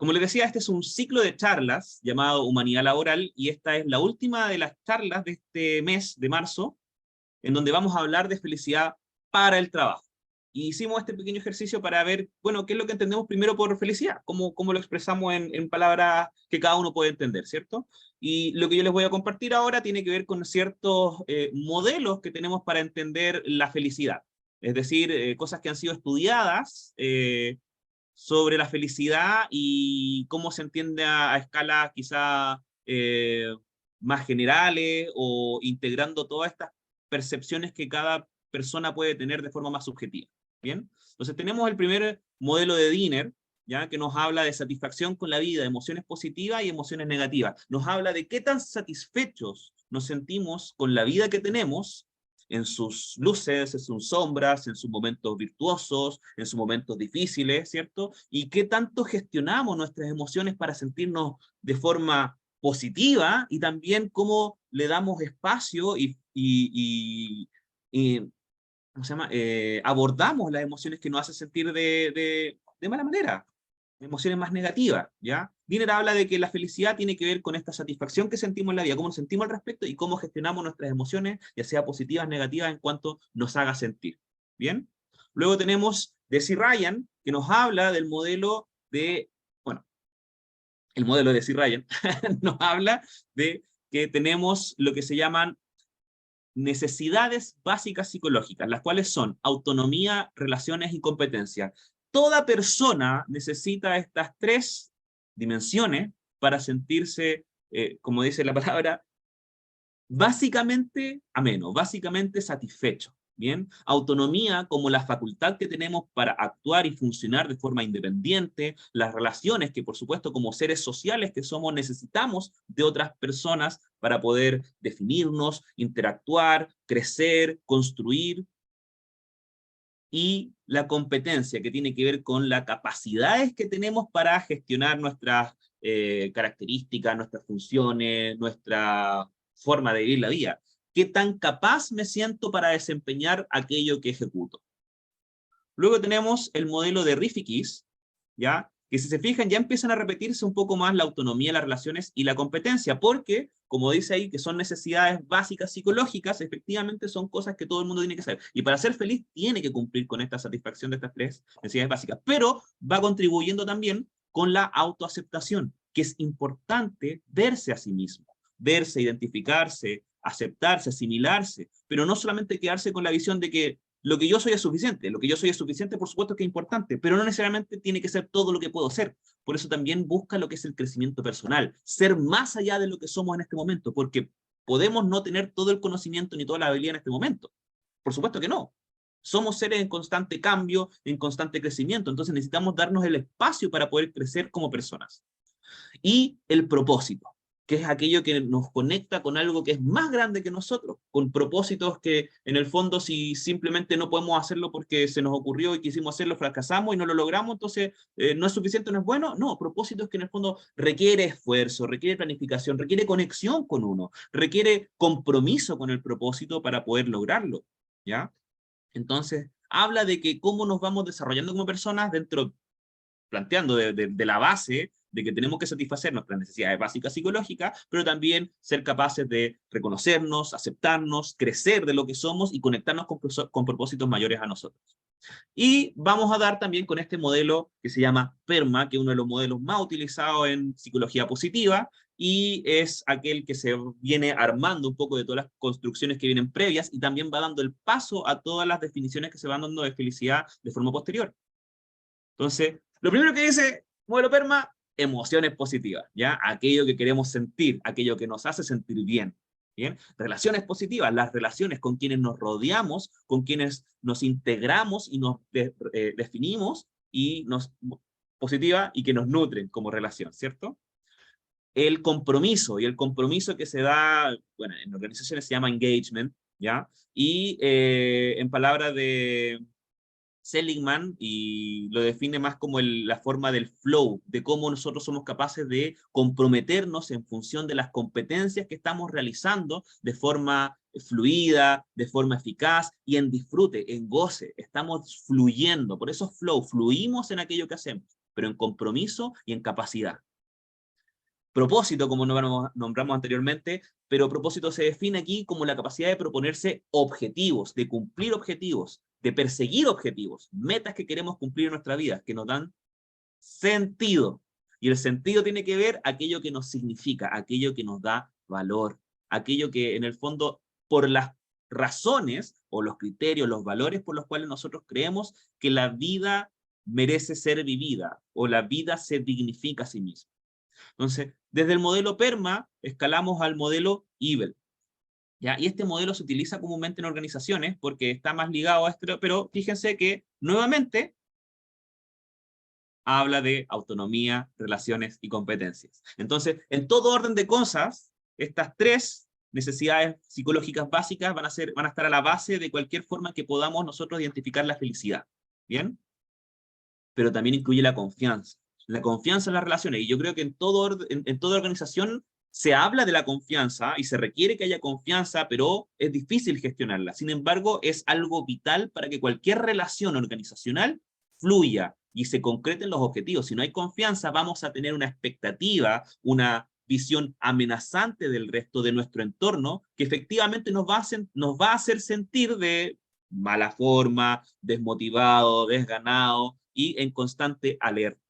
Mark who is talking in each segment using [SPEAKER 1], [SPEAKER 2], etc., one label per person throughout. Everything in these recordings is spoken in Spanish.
[SPEAKER 1] Como les decía, este es un ciclo de charlas llamado Humanidad Laboral, y esta es la última de las charlas de este mes de marzo, en donde vamos a hablar de felicidad para el trabajo. Y hicimos este pequeño ejercicio para ver, bueno, qué es lo que entendemos primero por felicidad, cómo lo expresamos en palabras que cada uno puede entender, ¿cierto? Y lo que yo les voy a compartir ahora tiene que ver con ciertos modelos que tenemos para entender la felicidad. Es decir, cosas que han sido estudiadas sobre la felicidad y cómo se entiende a escalas quizá más generales, o integrando todas estas percepciones que cada persona puede tener de forma más subjetiva. ¿Bien? Entonces tenemos el primer modelo de Diener, ¿ya? Que nos habla de satisfacción con la vida, emociones positivas y emociones negativas. Nos habla de qué tan satisfechos nos sentimos con la vida que tenemos, en sus luces, en sus sombras, en sus momentos virtuosos, en sus momentos difíciles, ¿cierto? Y qué tanto gestionamos nuestras emociones para sentirnos de forma positiva, y también cómo le damos espacio y ¿cómo se llama? Abordamos las emociones que nos hacen sentir de mala manera, emociones más negativas, ¿ya? Wiener habla de que la felicidad tiene que ver con esta satisfacción que sentimos en la vida, cómo nos sentimos al respecto y cómo gestionamos nuestras emociones, ya sea positivas, negativas, en cuanto nos haga sentir. ¿Bien? Luego tenemos Deci Ryan, que nos habla del modelo de, bueno, el modelo de Deci Ryan nos habla de que tenemos lo que se llaman necesidades básicas psicológicas, las cuales son autonomía, relaciones y competencia. Toda persona necesita estas tres dimensiones para sentirse, como dice la palabra, básicamente ameno, básicamente satisfecho. Bien, autonomía como la facultad que tenemos para actuar y funcionar de forma independiente, las relaciones que por supuesto como seres sociales que somos necesitamos de otras personas para poder definirnos, interactuar, crecer, construir, y la competencia que tiene que ver con las capacidades que tenemos para gestionar nuestras características, nuestras funciones, nuestra forma de vivir la vida. ¿Qué tan capaz me siento para desempeñar aquello que ejecuto? Luego tenemos el modelo de Rifficis, ¿ya? Que si se fijan ya empiezan a repetirse un poco más la autonomía, las relaciones y la competencia, porque, como dice ahí, que son necesidades básicas psicológicas, efectivamente son cosas que todo el mundo tiene que saber. Y para ser feliz tiene que cumplir con esta satisfacción de estas tres necesidades básicas, pero va contribuyendo también con la autoaceptación, que es importante verse a sí mismo, verse, identificarse, aceptarse, asimilarse, pero no solamente quedarse con la visión de que lo que yo soy es suficiente. Lo que yo soy es suficiente, por supuesto que es importante, pero no necesariamente tiene que ser todo lo que puedo ser. Por eso también busca lo que es el crecimiento personal, ser más allá de lo que somos en este momento, porque podemos no tener todo el conocimiento ni toda la habilidad en este momento. Por supuesto que no. Somos seres en constante cambio, en constante crecimiento, entonces necesitamos darnos el espacio para poder crecer como personas. Y el propósito, que es aquello que nos conecta con algo que es más grande que nosotros, con propósitos que en el fondo si simplemente no podemos hacerlo porque se nos ocurrió y quisimos hacerlo, fracasamos y no lo logramos, entonces no es suficiente, no es bueno. No, propósitos que en el fondo requiere esfuerzo, requiere planificación, requiere conexión con uno, requiere compromiso con el propósito para poder lograrlo, ¿ya? Entonces, habla de que cómo nos vamos desarrollando como personas dentro, planteando de la base de que tenemos que satisfacer nuestras necesidades básicas psicológicas, pero también ser capaces de reconocernos, aceptarnos, crecer de lo que somos y conectarnos con propósitos mayores a nosotros. Y vamos a dar también con este modelo que se llama PERMA, que es uno de los modelos más utilizados en psicología positiva, y es aquel que se viene armando un poco de todas las construcciones que vienen previas, y también va dando el paso a todas las definiciones que se van dando de felicidad de forma posterior. Entonces, lo primero que dice modelo PERMA, emociones positivas, ¿ya? Aquello que queremos sentir, aquello que nos hace sentir bien, ¿bien? Relaciones positivas, las relaciones con quienes nos rodeamos, con quienes nos integramos y nos definimos, y nos positiva y que nos nutren como relación, ¿cierto? El compromiso, y el compromiso que se da, bueno, en organizaciones se llama engagement, ¿ya? Y en palabras de Seligman, y lo define más como la forma del flow, de cómo nosotros somos capaces de comprometernos en función de las competencias que estamos realizando de forma fluida, de forma eficaz y en disfrute, en goce. Estamos fluyendo, por eso flow, fluimos en aquello que hacemos. pero en compromiso y en capacidad. Propósito, como nombramos anteriormente, pero propósito se define aquí como la capacidad de proponerse objetivos, de cumplir objetivos, de perseguir objetivos, metas que queremos cumplir en nuestra vida, que nos dan sentido. Y el sentido tiene que ver aquello que nos significa, aquello que nos da valor, aquello que en el fondo, por las razones o los criterios, los valores por los cuales nosotros creemos que la vida merece ser vivida o la vida se dignifica a sí misma. Entonces, desde el modelo PERMA escalamos al modelo IBEL. ¿Ya? Y este modelo se utiliza comúnmente en organizaciones porque está más ligado a esto, pero fíjense que nuevamente habla de autonomía, relaciones y competencias. Entonces, en todo orden de cosas, estas tres necesidades psicológicas básicas van a estar a la base de cualquier forma que podamos nosotros identificar la felicidad. ¿Bien? Pero también incluye la confianza. La confianza en las relaciones. Y yo creo que en toda organización se habla de la confianza y se requiere que haya confianza, pero es difícil gestionarla. Sin embargo, es algo vital para que cualquier relación organizacional fluya y se concreten los objetivos. Si no hay confianza, vamos a tener una expectativa, una visión amenazante del resto de nuestro entorno, que efectivamente nos va a hacer sentir de mala forma, desmotivado, desganado y en constante alerta.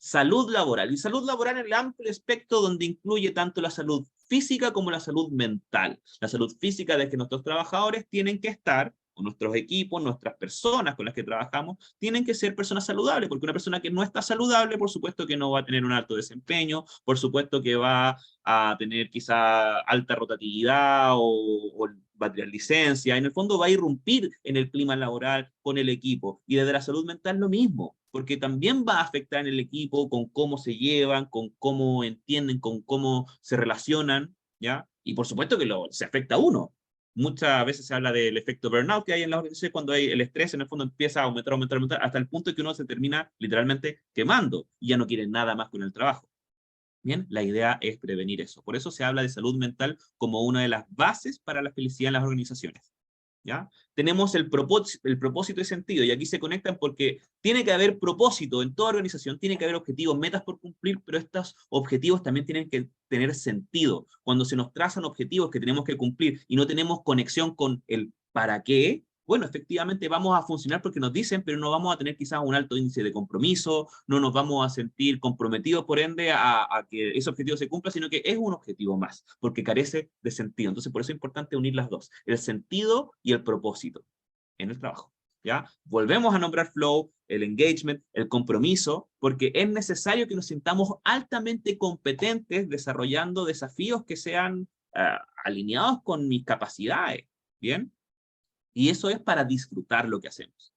[SPEAKER 1] Salud laboral. Y salud laboral en el amplio espectro donde incluye tanto la salud física como la salud mental. La salud física de que nuestros trabajadores tienen que estar, o nuestros equipos, nuestras personas con las que trabajamos, tienen que ser personas saludables, porque una persona que no está saludable, por supuesto que no va a tener un alto desempeño, por supuesto que va a tener quizá alta rotatividad o va a tener licencia, en el fondo va a irrumpir en el clima laboral con el equipo. Y desde la salud mental lo mismo, porque también va a afectar en el equipo con cómo se llevan, con cómo entienden, con cómo se relacionan, ¿ya? Y por supuesto que se afecta a uno. Muchas veces se habla del efecto burnout que hay en las organizaciones cuando hay el estrés, en el fondo empieza a aumentar, aumentar, aumentar, hasta el punto que uno se termina literalmente quemando y ya no quiere nada más con el trabajo. Bien, la idea es prevenir eso. Por eso se habla de salud mental como una de las bases para la felicidad en las organizaciones. ¿Ya? Tenemos el propósito y sentido, y aquí se conectan porque tiene que haber propósito en toda organización, tiene que haber objetivos, metas por cumplir, pero estos objetivos también tienen que tener sentido. Cuando se nos trazan objetivos que tenemos que cumplir y no tenemos conexión con el para qué, bueno, efectivamente vamos a funcionar porque nos dicen, pero no vamos a tener quizás un alto índice de compromiso, no nos vamos a sentir comprometidos por ende a que ese objetivo se cumpla, sino que es un objetivo más, porque carece de sentido. Entonces, por eso es importante unir las dos, el sentido y el propósito en el trabajo. ¿Ya? Volvemos a nombrar flow, el engagement, el compromiso, porque es necesario que nos sintamos altamente competentes desarrollando desafíos que sean alineados con mis capacidades. ¿Bien? Y eso es para disfrutar lo que hacemos.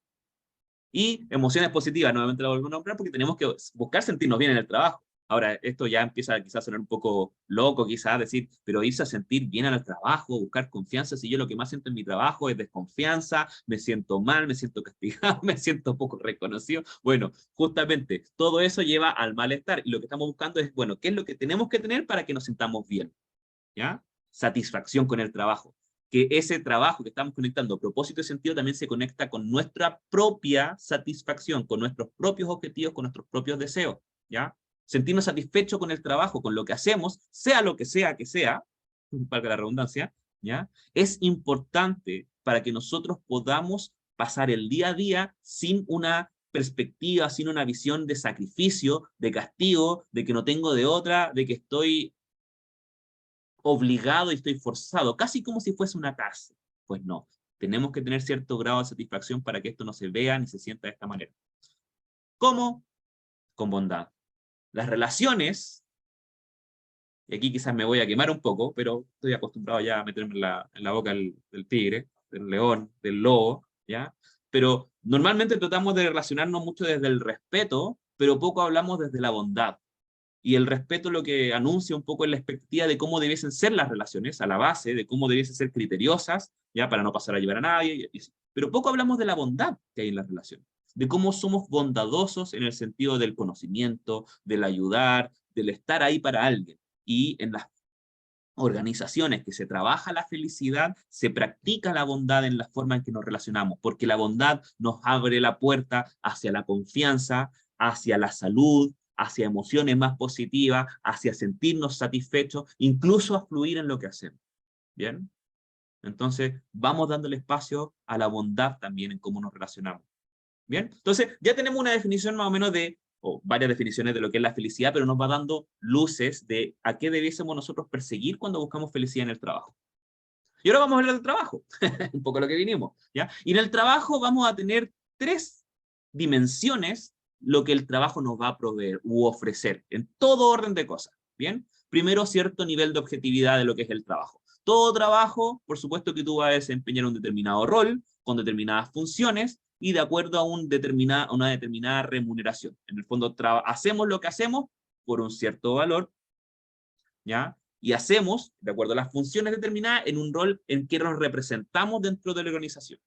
[SPEAKER 1] Y emociones positivas, nuevamente la volvemos a nombrar porque tenemos que buscar sentirnos bien en el trabajo. Ahora, esto ya empieza quizás a sonar un poco loco, quizás decir, pero irse a sentir bien al trabajo, buscar confianza, si yo lo que más siento en mi trabajo es desconfianza, me siento mal, me siento castigado, me siento poco reconocido. Bueno, justamente todo eso lleva al malestar y lo que estamos buscando es, bueno, ¿qué es lo que tenemos que tener para que nos sintamos bien? ¿Ya? Satisfacción con el trabajo. Que ese trabajo que estamos conectando, propósito y sentido, también se conecta con nuestra propia satisfacción, con nuestros propios objetivos, con nuestros propios deseos, ¿ya? Sentirnos satisfechos con el trabajo, con lo que hacemos, sea lo que sea, valga la redundancia, ¿ya? Es importante para que nosotros podamos pasar el día a día sin una perspectiva, sin una visión de sacrificio, de castigo, de que no tengo de otra, de que estoy obligado y estoy forzado, casi como si fuese una cárcel. Pues no, tenemos que tener cierto grado de satisfacción para que esto no se vea ni se sienta de esta manera. ¿Cómo? Con bondad. Las relaciones, y aquí quizás me voy a quemar un poco, pero estoy acostumbrado ya a meterme en la boca del tigre, del león, del lobo, ¿ya? Pero normalmente tratamos de relacionarnos mucho desde el respeto, pero poco hablamos desde la bondad. Y el respeto lo que anuncia un poco es la expectativa de cómo debiesen ser las relaciones, a la base, de cómo debiesen ser criteriosas, ya para no pasar a llevar a nadie. Pero poco hablamos de la bondad que hay en las relaciones, de cómo somos bondadosos en el sentido del conocimiento, del ayudar, del estar ahí para alguien. Y en las organizaciones que se trabaja la felicidad, se practica la bondad en la forma en que nos relacionamos, porque la bondad nos abre la puerta hacia la confianza, hacia la salud, hacia emociones más positivas, hacia sentirnos satisfechos, incluso a fluir en lo que hacemos. ¿Bien? Entonces, vamos dándole espacio a la bondad también en cómo nos relacionamos. ¿Bien? Entonces, ya tenemos una definición más o menos de, o varias definiciones de lo que es la felicidad, pero nos va dando luces de a qué debiésemos nosotros perseguir cuando buscamos felicidad en el trabajo. Y ahora vamos a hablar del trabajo, un poco lo que vinimos, ¿ya? Y en el trabajo vamos a tener tres dimensiones lo que el trabajo nos va a proveer u ofrecer, en todo orden de cosas, ¿bien? Primero, cierto nivel de objetividad de lo que es el trabajo. Todo trabajo, por supuesto que tú vas a desempeñar un determinado rol, con determinadas funciones, y de acuerdo a una determinada remuneración. En el fondo, hacemos lo que hacemos por un cierto valor, ¿ya? Y hacemos, de acuerdo a las funciones determinadas, en un rol en que nos representamos dentro de la organización.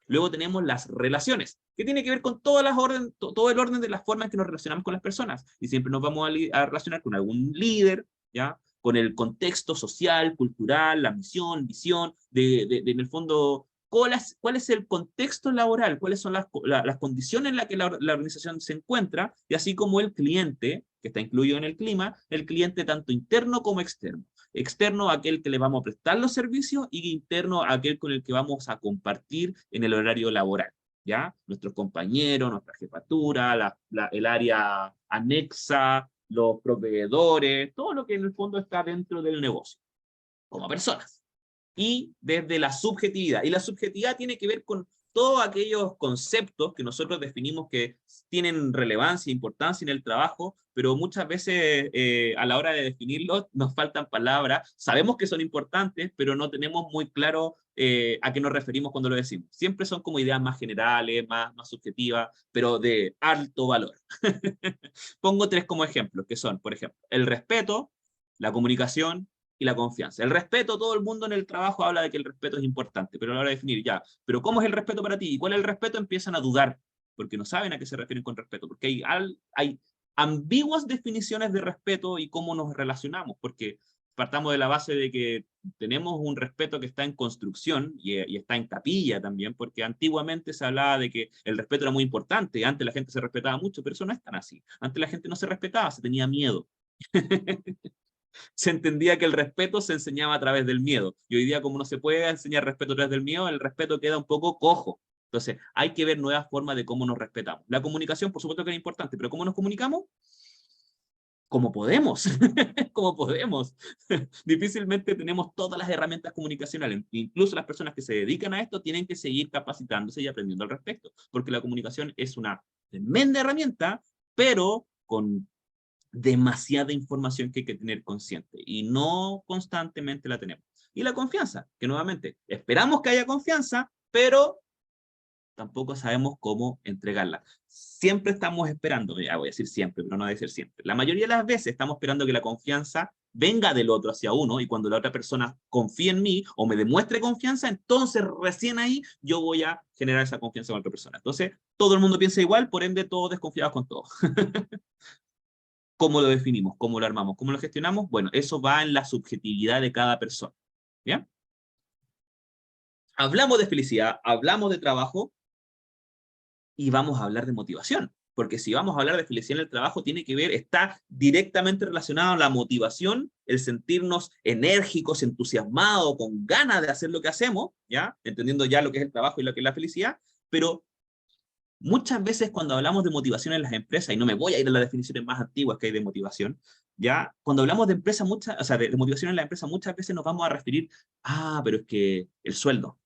[SPEAKER 1] Luego tenemos las relaciones, que tiene que ver con todo el orden de las formas en que nos relacionamos con las personas. Y siempre nos vamos a relacionar con algún líder, ¿ya? Con el contexto social, cultural, la misión, visión, en el fondo, ¿cuál es el contexto laboral? ¿Cuáles son las condiciones en las que la organización se encuentra? Y así como el cliente, que está incluido en el clima, el cliente tanto interno como externo. Externo, aquel que le vamos a prestar los servicios, y interno, aquel con el que vamos a compartir en el horario laboral, ¿ya? Nuestros compañeros, nuestra jefatura, el área anexa, los proveedores, todo lo que en el fondo está dentro del negocio, como personas. Y desde la subjetividad. Y la subjetividad tiene que ver con todos aquellos conceptos que nosotros definimos que tienen relevancia e importancia en el trabajo, pero muchas veces a la hora de definirlos nos faltan palabras. Sabemos que son importantes, pero no tenemos muy claro a qué nos referimos cuando lo decimos. Siempre son como ideas más generales, más subjetivas, pero de alto valor. Pongo tres como ejemplos, que son, por ejemplo, el respeto, la comunicación y la confianza. El respeto, todo el mundo en el trabajo habla de que el respeto es importante, pero a la hora de definir ya, pero ¿cómo es el respeto para ti? ¿Y cuál es el respeto? Empiezan a dudar, porque no saben a qué se refieren con respeto, porque hay ambiguas definiciones de respeto y cómo nos relacionamos, porque partamos de la base de que tenemos un respeto que está en construcción y está en capilla también, porque antiguamente se hablaba de que el respeto era muy importante, antes la gente se respetaba mucho, pero eso no es tan así. Antes la gente no se respetaba, se tenía miedo. Se entendía que el respeto se enseñaba a través del miedo. Y hoy día, como no se puede enseñar respeto a través del miedo, el respeto queda un poco cojo. Entonces, hay que ver nuevas formas de cómo nos respetamos. La comunicación, por supuesto que es importante, pero ¿cómo nos comunicamos? Como podemos, como podemos. Difícilmente tenemos todas las herramientas comunicacionales. Incluso las personas que se dedican a esto tienen que seguir capacitándose y aprendiendo al respecto, porque la comunicación es una tremenda herramienta, pero con demasiada información que hay que tener consciente y no constantemente la tenemos. Y la confianza, que nuevamente esperamos que haya confianza, pero tampoco sabemos cómo entregarla. Siempre estamos esperando, ya voy a decir siempre, pero no debe ser siempre. La mayoría de las veces estamos esperando que la confianza venga del otro hacia uno, y cuando la otra persona confíe en mí o me demuestre confianza, entonces recién ahí yo voy a generar esa confianza con otra persona. Entonces, todo el mundo piensa igual, por ende todos desconfiados con todo. ¿Cómo lo definimos? ¿Cómo lo armamos? ¿Cómo lo gestionamos? Bueno, eso va en la subjetividad de cada persona. ¿Bien? Hablamos de felicidad, hablamos de trabajo, y vamos a hablar de motivación. Porque si vamos a hablar de felicidad en el trabajo, tiene que ver, está directamente relacionado a la motivación, el sentirnos enérgicos, entusiasmados, con ganas de hacer lo que hacemos, ¿ya? Entendiendo ya lo que es el trabajo y lo que es la felicidad, pero muchas veces cuando hablamos de motivación en las empresas, y no me voy a ir a las definiciones más antiguas que hay de motivación, ya, cuando hablamos de empresa, o sea, de motivación en la empresa, muchas veces nos vamos a referir, pero es que el sueldo,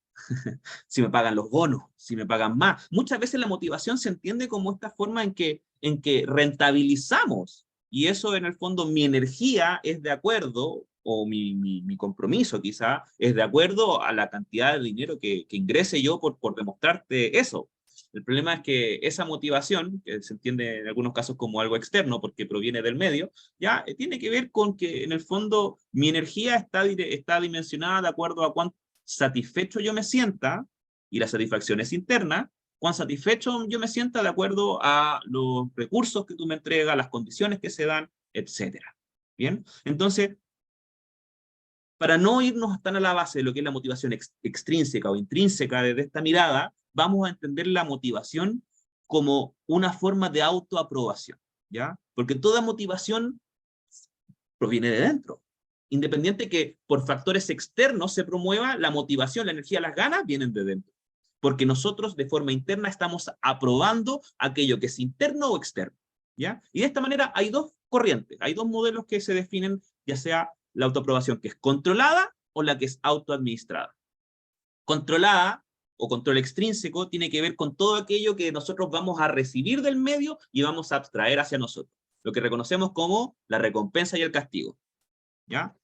[SPEAKER 1] si me pagan los bonos, si me pagan más. Muchas veces la motivación se entiende como esta forma en que rentabilizamos, y eso en el fondo mi energía es de acuerdo, o mi compromiso quizá, es de acuerdo a la cantidad de dinero que ingrese yo por demostrarte eso. El problema es que esa motivación, que se entiende en algunos casos como algo externo porque proviene del medio, ya tiene que ver con que en el fondo mi energía está dimensionada de acuerdo a cuán satisfecho yo me sienta, y la satisfacción es interna, cuán satisfecho yo me sienta de acuerdo a los recursos que tú me entregas, las condiciones que se dan, etcétera. ¿Bien? Entonces, para no irnos tan a la base de lo que es la motivación extrínseca o intrínseca desde esta mirada, vamos a entender la motivación como una forma de autoaprobación, ¿ya? Porque toda motivación proviene de dentro. Independiente que por factores externos se promueva, la motivación, la energía, las ganas vienen de dentro. Porque nosotros de forma interna estamos aprobando aquello que es interno o externo, ¿ya? Y de esta manera hay dos corrientes, hay dos modelos que se definen, ya sea la autoaprobación que es controlada o la que es autoadministrada. Controlada o control extrínseco tiene que ver con todo aquello que nosotros vamos a recibir del medio y vamos a abstraer hacia nosotros. Lo que reconocemos como la recompensa y el castigo, ¿ya?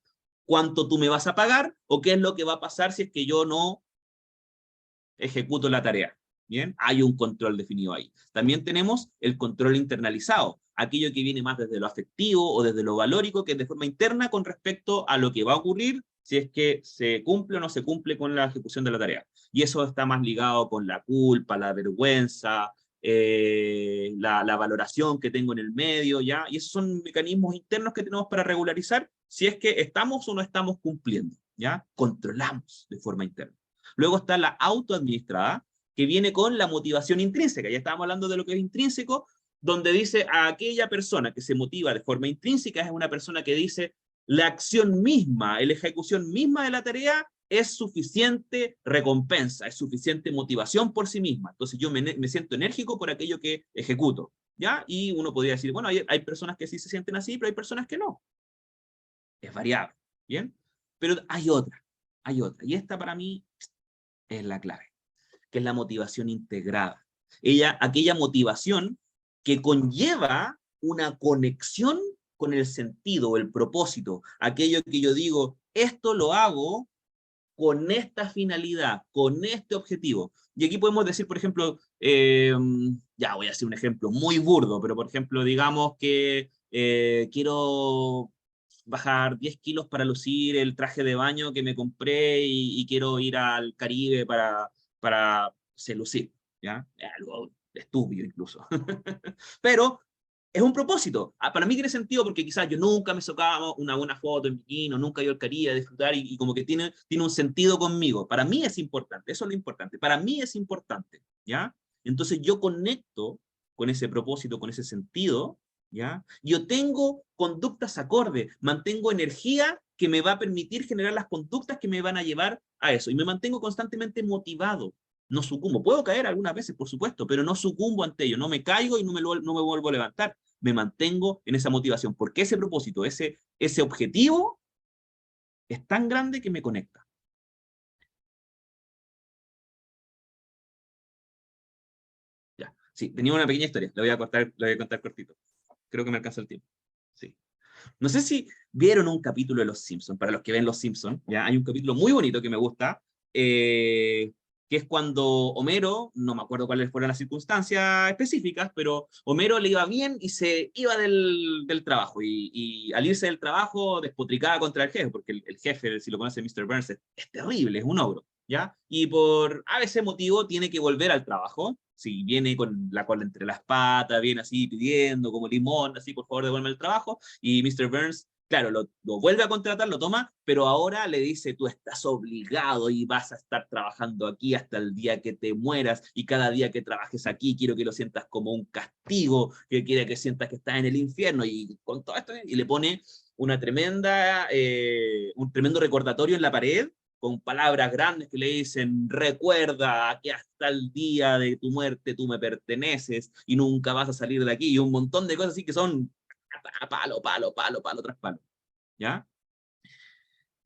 [SPEAKER 1] ¿Cuánto tú me vas a pagar o qué es lo que va a pasar si es que yo no ejecuto la tarea? ¿Bien? Hay un control definido ahí. También tenemos el control internalizado, aquello que viene más desde lo afectivo o desde lo valórico, que es de forma interna con respecto a lo que va a ocurrir si es que se cumple o no se cumple con la ejecución de la tarea. Y eso está más ligado con la culpa, la vergüenza, la valoración que tengo en el medio, ¿ya? Y esos son mecanismos internos que tenemos para regularizar si es que estamos o no estamos cumpliendo, ¿ya? Controlamos de forma interna. Luego está la autoadministrada, que viene con la motivación intrínseca. Ya estábamos hablando de lo que es intrínseco, donde dice a aquella persona que se motiva de forma intrínseca, es una persona que dice la acción misma, la ejecución misma de la tarea es suficiente recompensa, es suficiente motivación por sí misma. Entonces yo me siento enérgico por aquello que ejecuto, ¿ya? Y uno podría decir, bueno, hay personas que sí se sienten así, pero hay personas que no. Es variable, ¿bien? Pero hay otra, y esta para mí es la clave, que es la motivación integrada. Aquella motivación que conlleva una conexión con el sentido, el propósito, aquello que yo digo, esto lo hago con esta finalidad, con este objetivo. Y aquí podemos decir, por ejemplo, ya voy a hacer un ejemplo muy burdo, pero por ejemplo, digamos que quiero bajar 10 kilos para lucir el traje de baño que me compré y quiero ir al Caribe para lucir, ¿ya? Es algo estúpido incluso. Pero es un propósito. Para mí tiene sentido porque quizás yo nunca me sacaba una buena foto en bikini, nunca yo quería disfrutar y como que tiene un sentido conmigo. Para mí es importante, eso es lo importante. Para mí es importante, ¿ya? Entonces yo conecto con ese propósito, con ese sentido, ¿ya? Yo tengo conductas acorde, mantengo energía que me va a permitir generar las conductas que me van a llevar a eso. Y me mantengo constantemente motivado. No sucumbo. Puedo caer algunas veces, por supuesto, pero no sucumbo ante ello. No me caigo y no me vuelvo a levantar. Me mantengo en esa motivación, porque ese propósito, ese objetivo es tan grande que me conecta. Ya, sí, tenía una pequeña historia, la voy a contar cortito. Creo que me alcanza el tiempo. Sí. No sé si vieron un capítulo de Los Simpsons, para los que ven Los Simpsons, ya hay un capítulo muy bonito que me gusta, que es cuando Homero, no me acuerdo cuáles fueron las circunstancias específicas, pero Homero le iba bien y se iba del trabajo, y al irse del trabajo despotricaba contra el jefe, porque el jefe, si lo conoce Mr. Burns, es terrible, es un ogro, ¿ya? Y por a veces motivo tiene que volver al trabajo, si viene con la cola entre las patas, viene así pidiendo como limón, así por favor devuelve el trabajo, y Mr. Burns, claro, lo vuelve a contratar, lo toma, pero ahora le dice, tú estás obligado y vas a estar trabajando aquí hasta el día que te mueras, y cada día que trabajes aquí quiero que lo sientas como un castigo, que quiere que sientas que estás en el infierno, y con todo esto, y le pone un tremendo recordatorio en la pared, con palabras grandes que le dicen, recuerda que hasta el día de tu muerte tú me perteneces y nunca vas a salir de aquí, y un montón de cosas así que son palo, palo, palo, palo tras palo, ¿ya?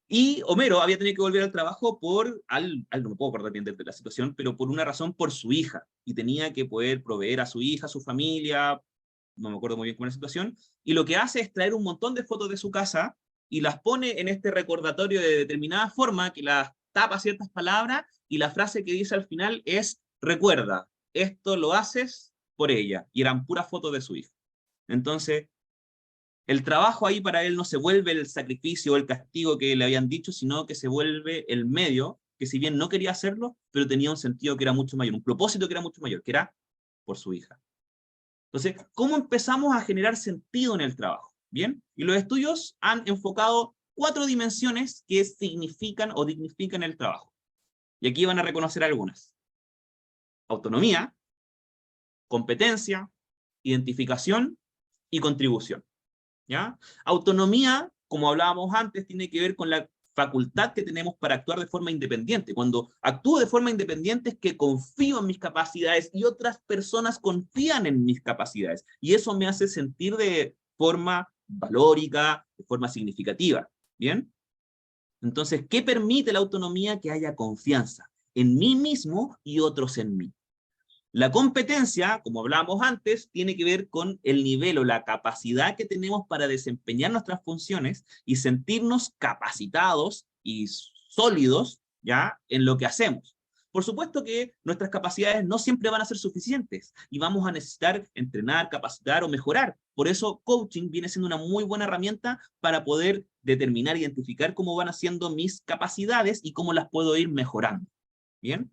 [SPEAKER 1] Y Homero había tenido que volver al trabajo no me puedo acordar bien de la situación, pero por una razón por su hija, y tenía que poder proveer a su hija, a su familia, no me acuerdo muy bien cómo era la situación, y lo que hace es traer un montón de fotos de su casa y las pone en este recordatorio de determinada forma, que las tapa ciertas palabras, y la frase que dice al final es, recuerda, esto lo haces por ella, y eran puras fotos de su hija. Entonces, el trabajo ahí para él no se vuelve el sacrificio o el castigo que le habían dicho, sino que se vuelve el medio, que si bien no quería hacerlo, pero tenía un sentido que era mucho mayor, un propósito que era mucho mayor, que era por su hija. Entonces, ¿cómo empezamos a generar sentido en el trabajo? ¿Bien? Y los estudios han enfocado 4 dimensiones que significan o dignifican el trabajo. Y aquí van a reconocer algunas. Autonomía, competencia, identificación y contribución. ¿Ya? Autonomía, como hablábamos antes, tiene que ver con la facultad que tenemos para actuar de forma independiente. Cuando actúo de forma independiente es que confío en mis capacidades y otras personas confían en mis capacidades. Y eso me hace sentir de forma valórica, de forma significativa. ¿Bien? Entonces, ¿qué permite la autonomía? Que haya confianza en mí mismo y otros en mí. La competencia, como hablábamos antes, tiene que ver con el nivel o la capacidad que tenemos para desempeñar nuestras funciones y sentirnos capacitados y sólidos, ¿ya?, en lo que hacemos. Por supuesto que nuestras capacidades no siempre van a ser suficientes y vamos a necesitar entrenar, capacitar o mejorar. Por eso coaching viene siendo una muy buena herramienta para poder determinar, identificar cómo van haciendo mis capacidades y cómo las puedo ir mejorando. ¿Bien?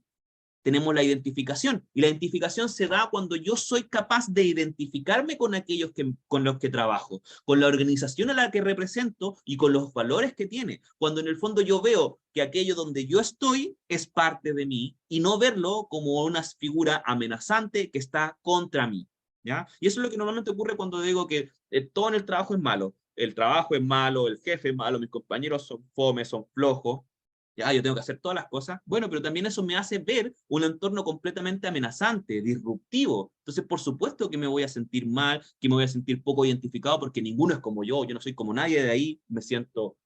[SPEAKER 1] Tenemos la identificación, y la identificación se da cuando yo soy capaz de identificarme con aquellos con los que trabajo, con la organización a la que represento y con los valores que tiene, cuando en el fondo yo veo que aquello donde yo estoy es parte de mí, y no verlo como una figura amenazante que está contra mí, ¿ya? Y eso es lo que normalmente ocurre cuando digo que todo en el trabajo es malo. El trabajo es malo, el jefe es malo, mis compañeros son fome, son flojos, ya, yo tengo que hacer todas las cosas. Bueno, pero también eso me hace ver un entorno completamente amenazante, disruptivo. Entonces, por supuesto que me voy a sentir mal, que me voy a sentir poco identificado porque ninguno es como yo no soy como nadie de ahí, me siento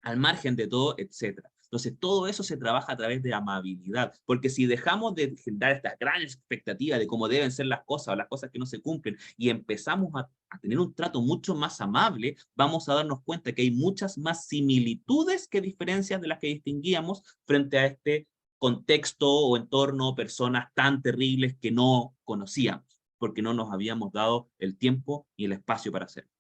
[SPEAKER 1] al margen de todo, etcétera. Entonces, todo eso se trabaja a través de amabilidad, porque si dejamos de generar estas grandes expectativas de cómo deben ser las cosas o las cosas que no se cumplen y empezamos a tener un trato mucho más amable, vamos a darnos cuenta que hay muchas más similitudes que diferencias de las que distinguíamos frente a este contexto o entorno, personas tan terribles que no conocíamos, porque no nos habíamos dado el tiempo y el espacio para hacerlo.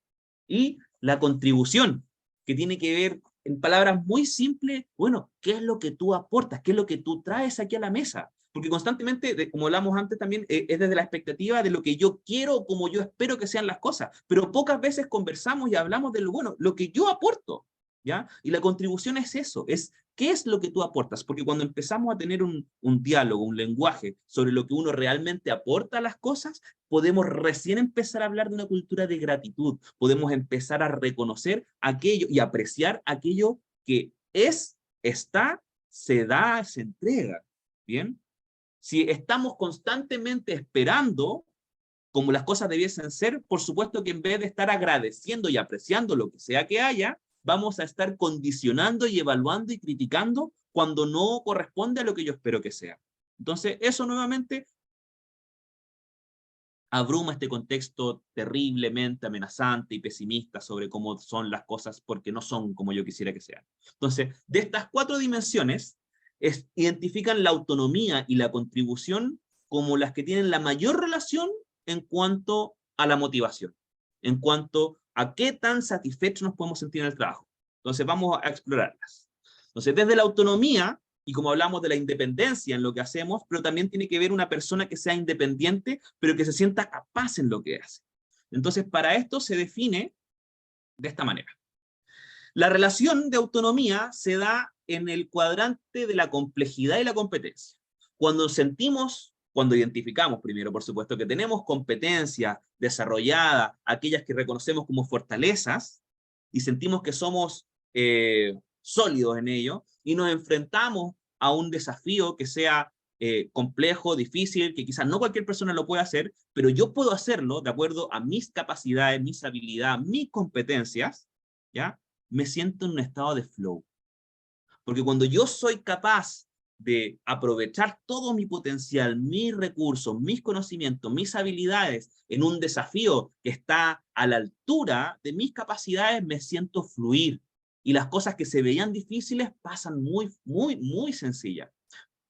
[SPEAKER 1] Y la contribución, que tiene que ver, en palabras muy simples, bueno, ¿qué es lo que tú aportas? ¿Qué es lo que tú traes aquí a la mesa? Porque constantemente, como hablamos antes también, es desde la expectativa de lo que yo quiero o como yo espero que sean las cosas, pero pocas veces conversamos y hablamos de lo bueno, lo que yo aporto, ¿ya? Y la contribución es eso, es ¿qué es lo que tú aportas? Porque cuando empezamos a tener un diálogo, un lenguaje sobre lo que uno realmente aporta a las cosas, podemos recién empezar a hablar de una cultura de gratitud, podemos empezar a reconocer aquello y apreciar aquello que es, está, se da, se entrega, ¿bien? Si estamos constantemente esperando como las cosas debiesen ser, por supuesto que en vez de estar agradeciendo y apreciando lo que sea que haya, vamos a estar condicionando y evaluando y criticando cuando no corresponde a lo que yo espero que sea. Entonces, eso nuevamente abruma este contexto terriblemente amenazante y pesimista sobre cómo son las cosas porque no son como yo quisiera que sean. Entonces, de estas 4 dimensiones, identifican la autonomía y la contribución como las que tienen la mayor relación en cuanto a la motivación, en cuanto a qué tan satisfechos nos podemos sentir en el trabajo. Entonces, vamos a explorarlas. Entonces, desde la autonomía, y como hablamos de la independencia en lo que hacemos, pero también tiene que ver una persona que sea independiente, pero que se sienta capaz en lo que hace. Entonces, para esto se define de esta manera. La relación de autonomía se da en el cuadrante de la complejidad y la competencia. Cuando identificamos primero, por supuesto, que tenemos competencias desarrolladas, aquellas que reconocemos como fortalezas, y sentimos que somos sólidos en ello, y nos enfrentamos a un desafío que sea complejo, difícil, que quizás no cualquier persona lo pueda hacer, pero yo puedo hacerlo de acuerdo a mis capacidades, mis habilidades, mis competencias, ¿ya? Me siento en un estado de flow. Porque cuando yo soy capaz de aprovechar todo mi potencial, mis recursos, mis conocimientos, mis habilidades en un desafío que está a la altura de mis capacidades, me siento fluir. Y las cosas que se veían difíciles pasan muy sencillas.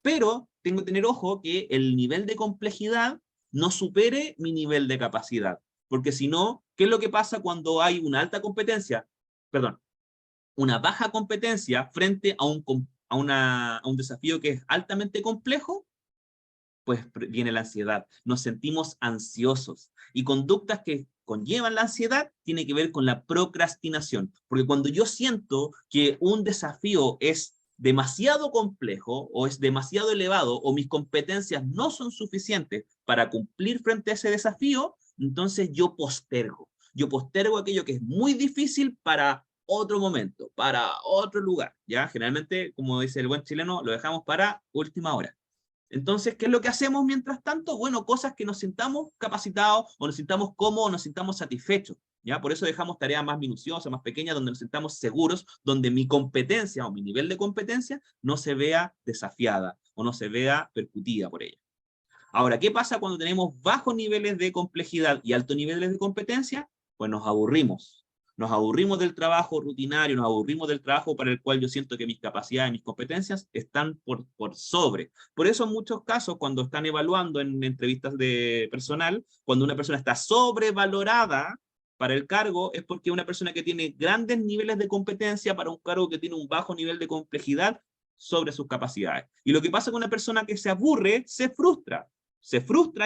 [SPEAKER 1] Pero tengo que tener ojo que el nivel de complejidad no supere mi nivel de capacidad. Porque si no, ¿qué es lo que pasa cuando hay una alta competencia? Perdón, una baja competencia frente a un desafío que es altamente complejo, pues viene la ansiedad. Nos sentimos ansiosos. Y conductas que conllevan la ansiedad tiene que ver con la procrastinación. Porque cuando yo siento que un desafío es demasiado complejo o es demasiado elevado o mis competencias no son suficientes para cumplir frente a ese desafío, entonces yo postergo. Yo postergo aquello que es muy difícil para otro momento, para otro lugar, ¿ya? Generalmente, como dice el buen chileno, lo dejamos para última hora. Entonces, ¿qué es lo que hacemos mientras tanto? Bueno, cosas que nos sintamos capacitados, o nos sintamos cómodos, nos sintamos satisfechos, ¿ya? Por eso dejamos tareas más minuciosas, más pequeñas, donde nos sintamos seguros, donde mi competencia o mi nivel de competencia no se vea desafiada o no se vea percutida por ella. Ahora, ¿qué pasa cuando tenemos bajos niveles de complejidad y altos niveles de competencia? Pues nos aburrimos. Nos aburrimos del trabajo rutinario, nos aburrimos del trabajo para el cual yo siento que mis capacidades, mis competencias están por sobre. Por eso en muchos casos, cuando están evaluando en entrevistas de personal, cuando una persona está sobrevalorada para el cargo, es porque una persona que tiene grandes niveles de competencia para un cargo que tiene un bajo nivel de complejidad sobre sus capacidades. Y lo que pasa con una persona que se aburre, se frustra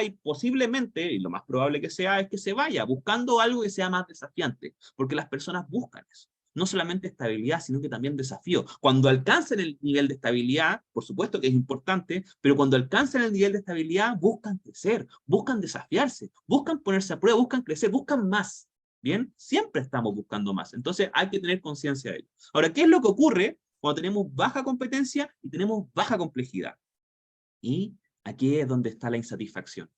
[SPEAKER 1] y posiblemente, y lo más probable que sea, es que se vaya buscando algo que sea más desafiante, porque las personas buscan eso. No solamente estabilidad, sino que también desafío. Cuando alcanzan el nivel de estabilidad, por supuesto que es importante, pero cuando alcanzan el nivel de estabilidad, buscan crecer, buscan desafiarse, buscan ponerse a prueba, buscan crecer, buscan más. ¿Bien? Siempre estamos buscando más. Entonces hay que tener conciencia de ello. Ahora, ¿qué es lo que ocurre cuando tenemos baja competencia y tenemos baja complejidad? Y aquí es donde está la insatisfacción.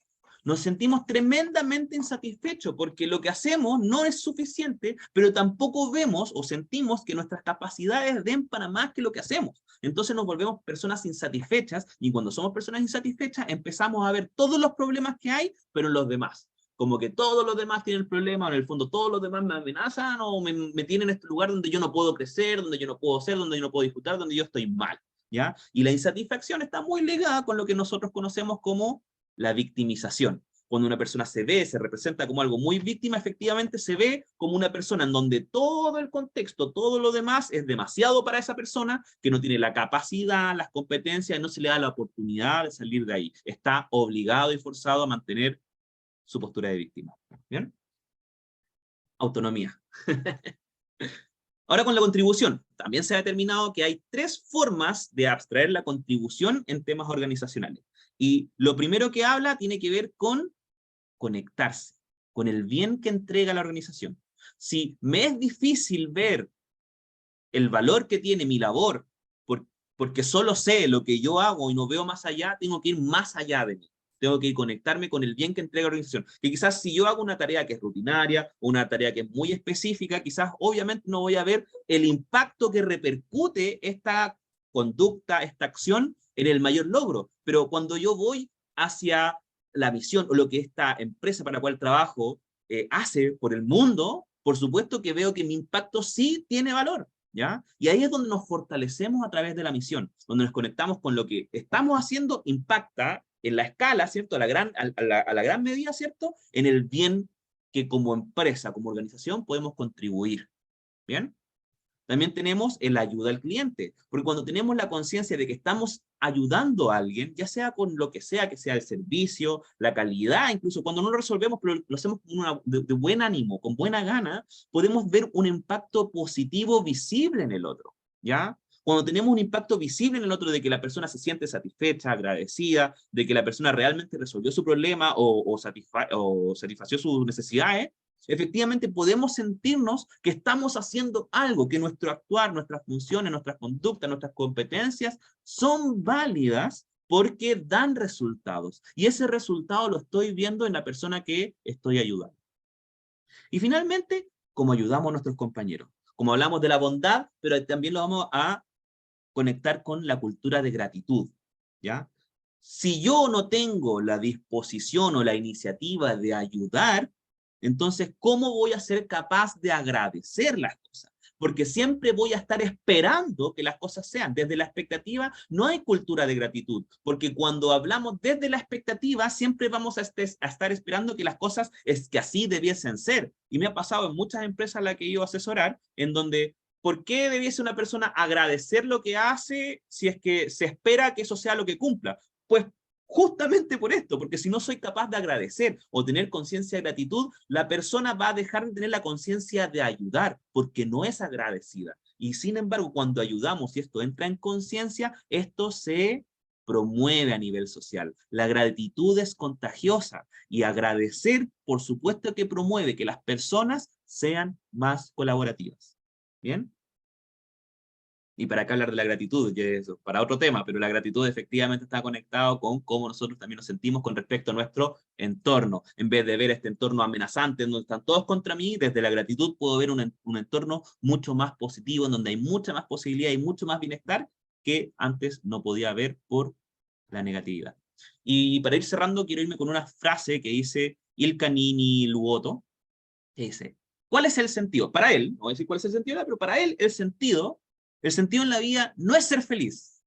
[SPEAKER 1] Nos sentimos tremendamente insatisfechos porque lo que hacemos no es suficiente, pero tampoco vemos o sentimos que nuestras capacidades den para más que lo que hacemos. Entonces nos volvemos personas insatisfechas y cuando somos personas insatisfechas empezamos a ver todos los problemas que hay, pero en los demás. Como que todos los demás tienen problemas, o en el fondo todos los demás me amenazan o me tienen en este lugar donde yo no puedo crecer, donde yo no puedo ser, donde yo no puedo disfrutar, donde yo estoy mal. ¿Ya? Y la insatisfacción está muy ligada con lo que nosotros conocemos como la victimización. Cuando una persona se ve, se representa como algo muy víctima, efectivamente se ve como una persona en donde todo el contexto, todo lo demás es demasiado para esa persona, que no tiene la capacidad, las competencias, no se le da la oportunidad de salir de ahí. Está obligado y forzado a mantener su postura de víctima. ¿Bien? Autonomía. Ahora con la contribución, también se ha determinado que hay 3 formas de abstraer la contribución en temas organizacionales. Y lo primero que habla tiene que ver con conectarse, con el bien que entrega la organización. Si me es difícil ver el valor que tiene mi labor, porque solo sé lo que yo hago y no veo más allá, tengo que ir más allá de mí. Tengo que conectarme con el bien que entrega la organización. Que quizás si yo hago una tarea que es rutinaria, una tarea que es muy específica, quizás obviamente no voy a ver el impacto que repercute esta conducta, esta acción en el mayor logro. Pero cuando yo voy hacia la visión o lo que esta empresa para la cual trabajo hace por el mundo, por supuesto que veo que mi impacto sí tiene valor. ¿Ya? Y ahí es donde nos fortalecemos a través de la misión, donde nos conectamos con lo que estamos haciendo, impacta en la escala, ¿cierto? A la gran medida, ¿cierto? En el bien que como empresa, como organización, podemos contribuir. ¿Bien? También tenemos el ayuda al cliente, porque cuando tenemos la conciencia de que estamos ayudando a alguien, ya sea con lo que sea el servicio, la calidad, incluso cuando no lo resolvemos, pero lo hacemos de buen ánimo, con buena gana, podemos ver un impacto positivo visible en el otro, ¿ya? Cuando tenemos un impacto visible en el otro de que la persona se siente satisfecha, agradecida, de que la persona realmente resolvió su problema o satisfació sus necesidades, efectivamente podemos sentirnos que estamos haciendo algo, que nuestro actuar, nuestras funciones, nuestras conductas, nuestras competencias son válidas porque dan resultados. Y ese resultado lo estoy viendo en la persona que estoy ayudando. Y finalmente, cómo ayudamos a nuestros compañeros. Como hablamos de la bondad, pero también lo vamos a conectar con la cultura de gratitud, ¿ya? Si yo no tengo la disposición o la iniciativa de ayudar, entonces, ¿cómo voy a ser capaz de agradecer las cosas? Porque siempre voy a estar esperando que las cosas sean. Desde la expectativa no hay cultura de gratitud, porque cuando hablamos desde la expectativa, siempre vamos a estar esperando que las cosas es que así debiesen ser. Y me ha pasado en muchas empresas a las que he ido a asesorar, en donde ¿por qué debiese una persona agradecer lo que hace si es que se espera que eso sea lo que cumpla? Pues Justamente por esto, porque si no soy capaz de agradecer o tener conciencia de gratitud, la persona va a dejar de tener la conciencia de ayudar, porque no es agradecida. Y sin embargo, cuando ayudamos y esto entra en conciencia, esto se promueve a nivel social. La gratitud es contagiosa y agradecer, por supuesto que promueve que las personas sean más colaborativas. ¿Bien? Y para acá hablar de la gratitud, que es para otro tema, pero la gratitud efectivamente está conectado con cómo nosotros también nos sentimos con respecto a nuestro entorno. En vez de ver este entorno amenazante, en donde están todos contra mí, desde la gratitud puedo ver un entorno mucho más positivo, en donde hay mucha más posibilidad y mucho más bienestar que antes no podía haber por la negatividad. Y para ir cerrando, quiero irme con una frase que dice Ilkka Niini Luoto, que dice, ¿cuál es el sentido? Para él, no voy a decir cuál es el sentido, pero para él el sentido en la vida no es ser feliz.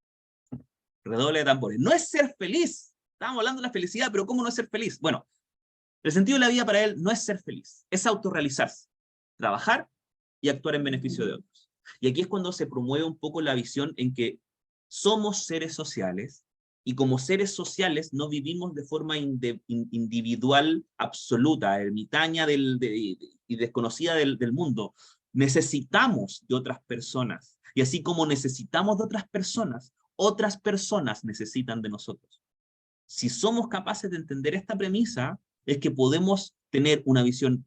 [SPEAKER 1] Redoble de tambores. No es ser feliz. Estábamos hablando de la felicidad, pero ¿cómo no es ser feliz? Bueno, el sentido de la vida para él no es ser feliz, es autorrealizarse, trabajar y actuar en beneficio de otros. Y aquí es cuando se promueve un poco la visión en que somos seres sociales y como seres sociales no vivimos de forma individual absoluta, ermitaña y desconocida del mundo. Necesitamos de otras personas. Y así como necesitamos de otras personas necesitan de nosotros. Si somos capaces de entender esta premisa, es que podemos tener una visión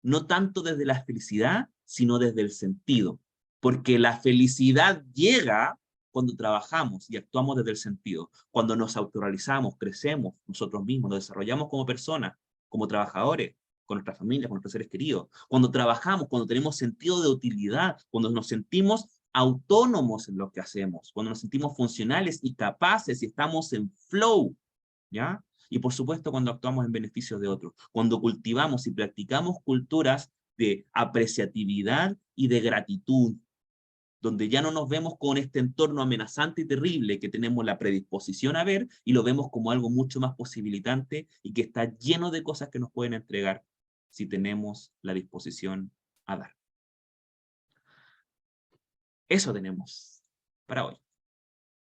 [SPEAKER 1] no tanto desde la felicidad, sino desde el sentido. Porque la felicidad llega cuando trabajamos y actuamos desde el sentido. Cuando nos autorrealizamos, crecemos nosotros mismos, nos desarrollamos como personas, como trabajadores, con nuestras familias, con nuestros seres queridos. Cuando trabajamos, cuando tenemos sentido de utilidad, cuando nos sentimos autónomos en lo que hacemos, cuando nos sentimos funcionales y capaces y estamos en flow, ¿ya? Y por supuesto cuando actuamos en beneficio de otros, cuando cultivamos y practicamos culturas de apreciatividad y de gratitud, donde ya no nos vemos con este entorno amenazante y terrible que tenemos la predisposición a ver y lo vemos como algo mucho más posibilitante y que está lleno de cosas que nos pueden entregar si tenemos la disposición a dar. Eso tenemos para hoy.